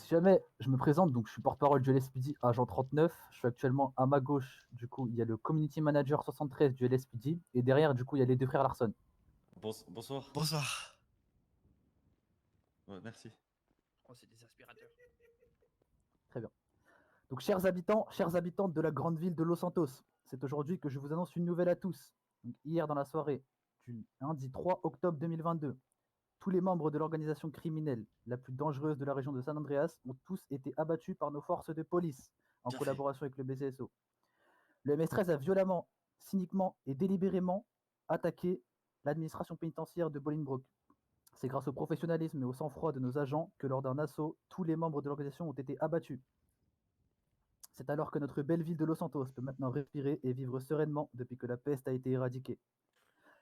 si jamais je me présente, donc je suis porte-parole du LSPD, agent 39. Je suis actuellement à ma gauche, du coup, il y a le community manager 73 du LSPD. Et derrière, du coup, il y a les deux frères Larson. Bonsoir. Bonsoir. Ouais, merci. Oh, c'est des aspirateurs. Très bien. Donc, chers habitants, chères habitantes de la grande ville de Los Santos, c'est aujourd'hui que je vous annonce une nouvelle à tous. Donc, hier, dans la soirée du lundi 3 octobre 2022, tous les membres de l'organisation criminelle la plus dangereuse de la région de San Andreas ont tous été abattus par nos forces de police en Bien collaboration avec le BCSO. Le MS-13 a violemment, cyniquement et délibérément attaqué l'administration pénitentiaire de Bolingbroke. C'est grâce au professionnalisme et au sang-froid de nos agents que lors d'un assaut, tous les membres de l'organisation ont été abattus. C'est alors que notre belle ville de Los Santos peut maintenant respirer et vivre sereinement depuis que la peste a été éradiquée.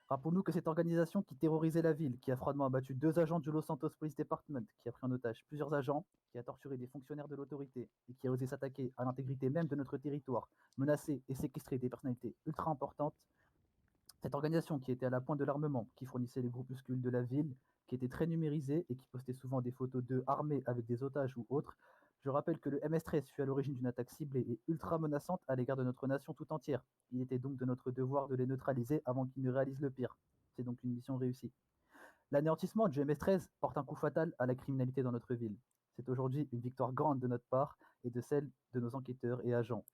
Rappelons-nous que cette organisation qui terrorisait la ville, qui a froidement abattu 2 agents du Los Santos Police Department, qui a pris en otage plusieurs agents, qui a torturé des fonctionnaires de l'autorité et qui a osé s'attaquer à l'intégrité même de notre territoire, menacer et séquestrer des personnalités ultra importantes, cette organisation qui était à la pointe de l'armement, qui fournissait les groupuscules de la ville, qui était très numérisée et qui postait souvent des photos d'eux armés avec des otages ou autres, je rappelle que le MS-13 fut à l'origine d'une attaque ciblée et ultra menaçante à l'égard de notre nation tout entière. Il était donc de notre devoir de les neutraliser avant qu'ils ne réalisent le pire. C'est donc une mission réussie. L'anéantissement du MS-13 porte un coup fatal à la criminalité dans notre ville. C'est aujourd'hui une victoire grande de notre part et de celle de nos enquêteurs et agents,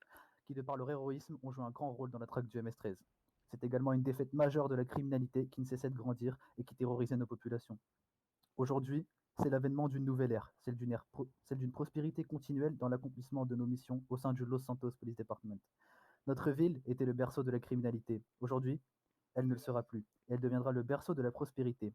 qui de par leur héroïsme ont joué un grand rôle dans la traque du MS-13. C'est également une défaite majeure de la criminalité qui ne cessait de grandir et qui terrorisait nos populations. Aujourd'hui, c'est l'avènement d'une nouvelle ère, celle d'une prospérité continuelle dans l'accomplissement de nos missions au sein du Los Santos Police Department. Notre ville était le berceau de la criminalité. Aujourd'hui, elle ne le sera plus. Elle deviendra le berceau de la prospérité.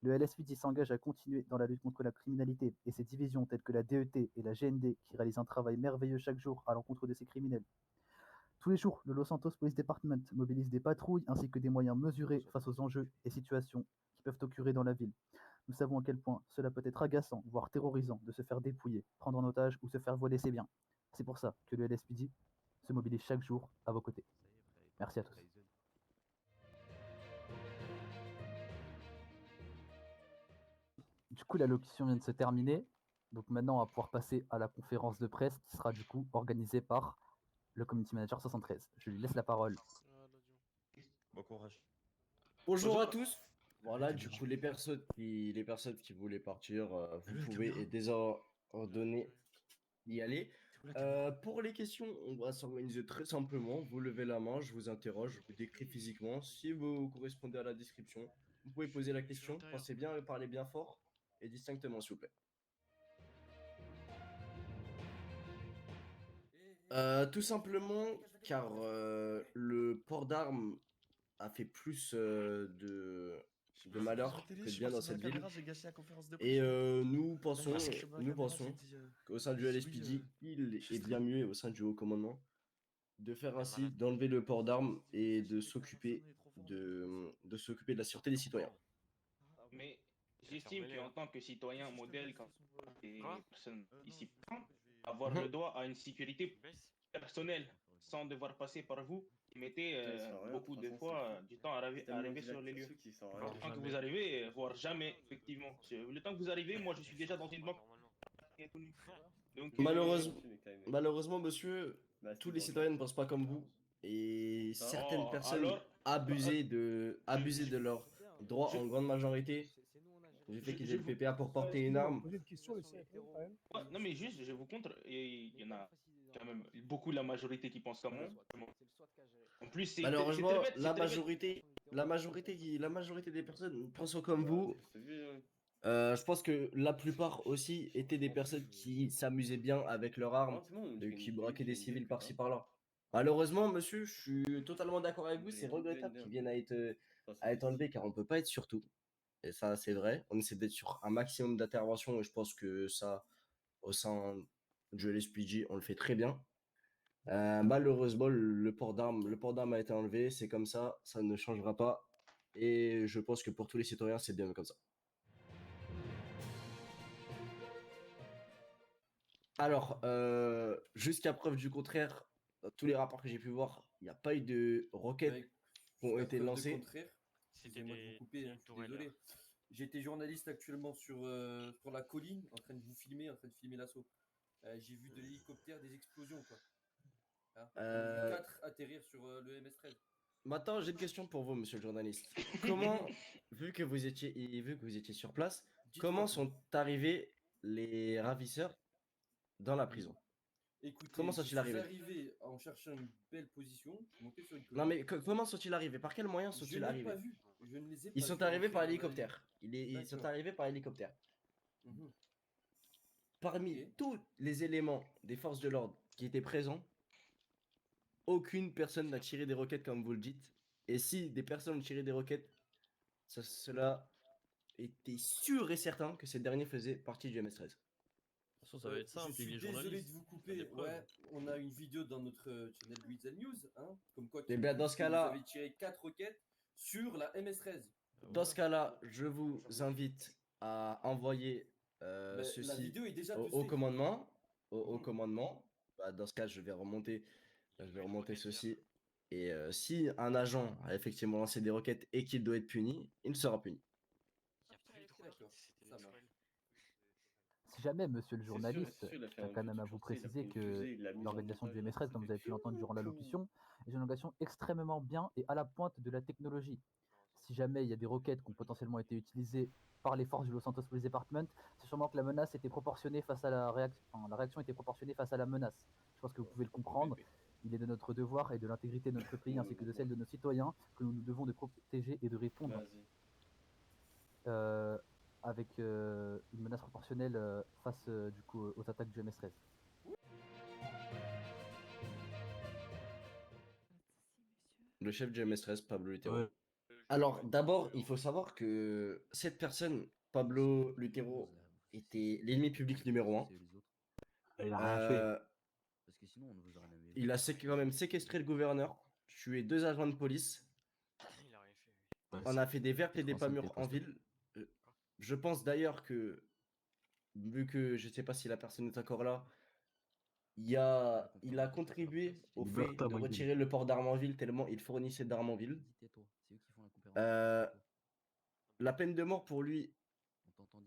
Le LSPD s'engage à continuer dans la lutte contre la criminalité et ses divisions telles que la DET et la GND qui réalisent un travail merveilleux chaque jour à l'encontre de ces criminels. Tous les jours, le Los Santos Police Department mobilise des patrouilles ainsi que des moyens mesurés face aux enjeux et situations qui peuvent occurrer dans la ville. Nous savons à quel point cela peut être agaçant, voire terrorisant, de se faire dépouiller, prendre en otage ou se faire voler ses biens. C'est pour ça que le LSPD se mobilise chaque jour à vos côtés. Merci à tous. Du coup, la locution vient de se terminer. Donc maintenant, on va pouvoir passer à la conférence de presse qui sera du coup organisée par le Community Manager 73. Je lui laisse la parole. Bon courage. Bonjour à tous. Voilà, du coup, les personnes qui voulaient partir, vous pouvez désordonner y aller. Pour les questions, on va s'organiser très simplement. Vous levez la main, je vous interroge, je vous décris physiquement. Si vous correspondez à la description, vous pouvez poser la question. Pensez bien et parlez bien fort et distinctement, s'il vous plaît. Tout simplement car le port d'armes a fait plus de malheur que de bien dans cette ville. Et nous pensons qu'au sein du LSPD, il est bien mieux au sein du haut commandement de faire ainsi, d'enlever le port d'armes et de s'occuper de la sûreté des citoyens. Mais j'estime qu'en tant que citoyen modèle, comme les personnes ici présentes, avoir le droit à une sécurité personnelle sans devoir passer par vous, qui mettez beaucoup de fois du temps à arriver sur les lieux. Le temps que vous arrivez, voire jamais, effectivement. Le temps que vous arrivez, moi je suis déjà dans une banque. Donc, Malheureusement, monsieur, tous les citoyens ne pensent pas comme vous. Et certaines personnes alors, abusaient de leurs droits en grande majorité du fait qu'ils aient le vous, PPA pour porter une arme. ouais, non, mais juste, je vous contre, et il y en a quand même beaucoup, la majorité qui pense comme moi. En plus, c'est très Malheureusement, bête, c'est très bête. la majorité des personnes pensant comme vous. Je pense que la plupart aussi étaient des personnes qui s'amusaient bien avec leurs armes, qui braquaient des civils par-ci par-là. Malheureusement, monsieur, je suis totalement d'accord avec vous, c'est regrettable qu'ils viennent à être enlevés car on ne peut pas être sur tout. Et ça, c'est vrai. On essaie d'être sur un maximum d'interventions et je pense que ça, au sein du LSPG, on le fait très bien. Malheureusement, le port d'armes a été enlevé, c'est comme ça ne changera pas. Et je pense que pour tous les citoyens, c'est bien comme ça. Alors, jusqu'à preuve du contraire, dans tous les rapports que j'ai pu voir, il n'y a pas eu de requêtes qui ont été lancées. Excusez-moi de vous couper, je suis désolé. J'étais journaliste actuellement sur la colline, en train de vous filmer, en train de filmer l'assaut. J'ai vu de l'hélicoptère, des explosions, quoi. Hein, j'en ai vu 4 atterrir sur le MS-13. Maintenant, j'ai une question pour vous, monsieur le journaliste. Comment, vu que vous étiez sur place, comment sont arrivés les ravisseurs dans la prison? Écoutez, Comment je sont-ils suis arrivés? arrivé en cherchant une belle position, je suis monté sur une Non, colline. mais comment sont-ils arrivés? Par quels moyens Je sont-ils n'ai arrivés? pas vu. Je ne les ai Ils pas sont vus arrivés rentrer par dans la hélicoptère. Ils sont D'accord. arrivés par hélicoptère. Mhm. Parmi Ok. tous les éléments des forces de l'ordre qui étaient présents, aucune personne n'a tiré des roquettes comme vous le dites. Et si des personnes ont tiré des roquettes, cela était sûr et certain que ces derniers faisaient partie du MS-13. De toute façon, ça va être Je simple, il suis est désolé journaliste. de vous Il y a couper. des preuves. Ouais, on a une vidéo dans notre channel Weasel News, hein, comme quoi Eh qui bien, prouve dans ce que vous cas-là, avez tiré 4 roquettes sur la MS-13. dans ce cas-là, je vous invite à envoyer La ceci vidéo est déjà au postée. commandement. Au Mhm. commandement. Bah, dans ce cas, je vais remonter ceci. Et si un agent a effectivement lancé des roquettes et qu'il doit être puni, il sera puni. D'accord, ça marche. Si jamais, monsieur le C'est sûr, journaliste, c'est sûr, il a je fait tiens un quand peu même à tout vous forcer, il a préciser pris une que fusée, il l'a mise en l'organisation du montagne, MS-13, ça comme vous fait avez pu l'entendre durant piou, l'allocution, est une organisation extrêmement bien et à la pointe de la technologie. Si jamais il y a des roquettes qui ont potentiellement été utilisées par les forces du Los Santos Police Department, c'est sûrement que la menace était proportionnée face à la réaction, enfin, la réaction était proportionnée face à la menace. Je pense que vous pouvez le comprendre. Il est de notre devoir et de l'intégrité de notre pays ainsi que de celle de nos citoyens que nous nous devons de protéger et de répondre Vas-y. avec une menace proportionnelle face du coup aux attaques du MS-13. Le chef du MS-13, Pablo Lutero. Ouais. Alors, d'abord, il faut savoir que cette personne, Pablo Lutero, était l'ennemi public numéro 1. Il a rien fait. Il a quand même séquestré le gouverneur, tué 2 agents de police. On a fait des vertes et des pas mûres en ville. Je pense d'ailleurs que, vu que je ne sais pas si la personne est encore là, il a contribué au fait de retirer le port d'Armanville tellement il fournissait d'Armanville. La peine de mort pour lui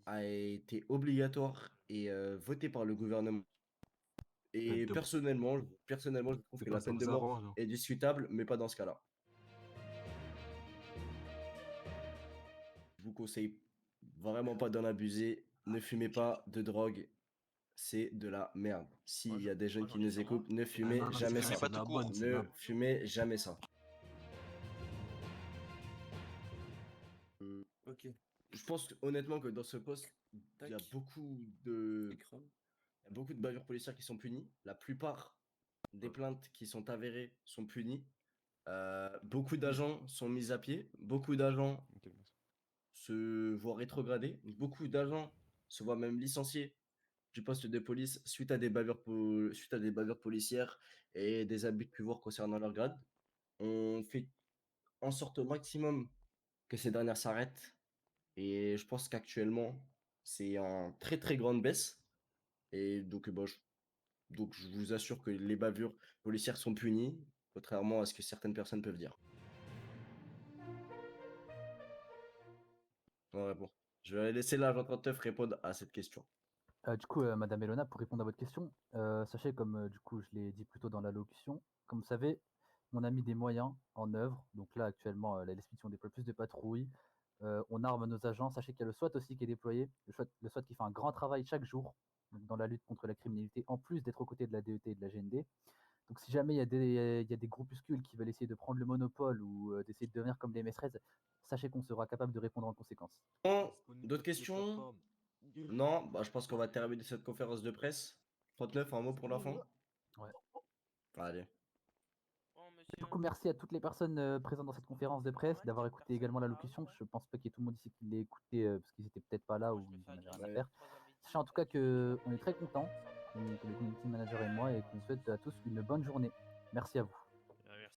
a été obligatoire et votée par le gouvernement. Et personnellement, je trouve que la peine de mort est discutable, mais pas dans ce cas-là. Je vous conseille vraiment pas d'en abuser. Ne fumez pas de drogue. C'est de la merde. S'il y a des jeunes qui nous écoutent, ne fumez jamais ça. Ne fumez jamais ça. Ok. Je pense honnêtement que dans ce poste, il y a beaucoup de bavures policières qui sont punies. La plupart des plaintes qui sont avérées sont punies. Beaucoup d'agents sont mis à pied. Beaucoup d'agents se voient rétrogradés. Beaucoup d'agents se voient même licenciés du poste de police suite à des bavures policières et des abus de pouvoir concernant leur grade. On fait en sorte au maximum que ces dernières s'arrêtent. Et je pense qu'actuellement, c'est en très très grande baisse. Et donc, donc je vous assure que les bavures policières sont punies, contrairement à ce que certaines personnes peuvent dire. Ouais, bon. Je vais laisser l'agent 39 répondre à cette question. Du coup, Madame Elona, pour répondre à votre question, sachez, comme du coup je l'ai dit plus tôt dans l'allocution, comme vous savez, on a mis des moyens en œuvre. Donc là, actuellement, la LSPD, on déploie plus de patrouilles. On arme nos agents. Sachez qu'il y a le SWAT aussi qui est déployé. Le SWAT qui fait un grand travail chaque jour donc, dans la lutte contre la criminalité, en plus d'être aux côtés de la DET et de la GND. Donc si jamais il y a des groupuscules qui veulent essayer de prendre le monopole ou d'essayer de devenir comme les MS-13, sachez qu'on sera capable de répondre en conséquence. D'autres questions? Non, bah, je pense qu'on va terminer cette conférence de presse. 39, un mot pour la fin? Ouais. Allez. Du coup, merci à toutes les personnes présentes dans cette conférence de presse d'avoir écouté également l'allocution. Je pense pas qu'il y ait tout le monde ici qui l'ait écouté parce qu'ils étaient peut-être pas là ou ils en avaient rien à faire. Sachez en tout cas qu'on est très contents, que le community manager et moi, et qu'on souhaite à tous une bonne journée. Merci à vous.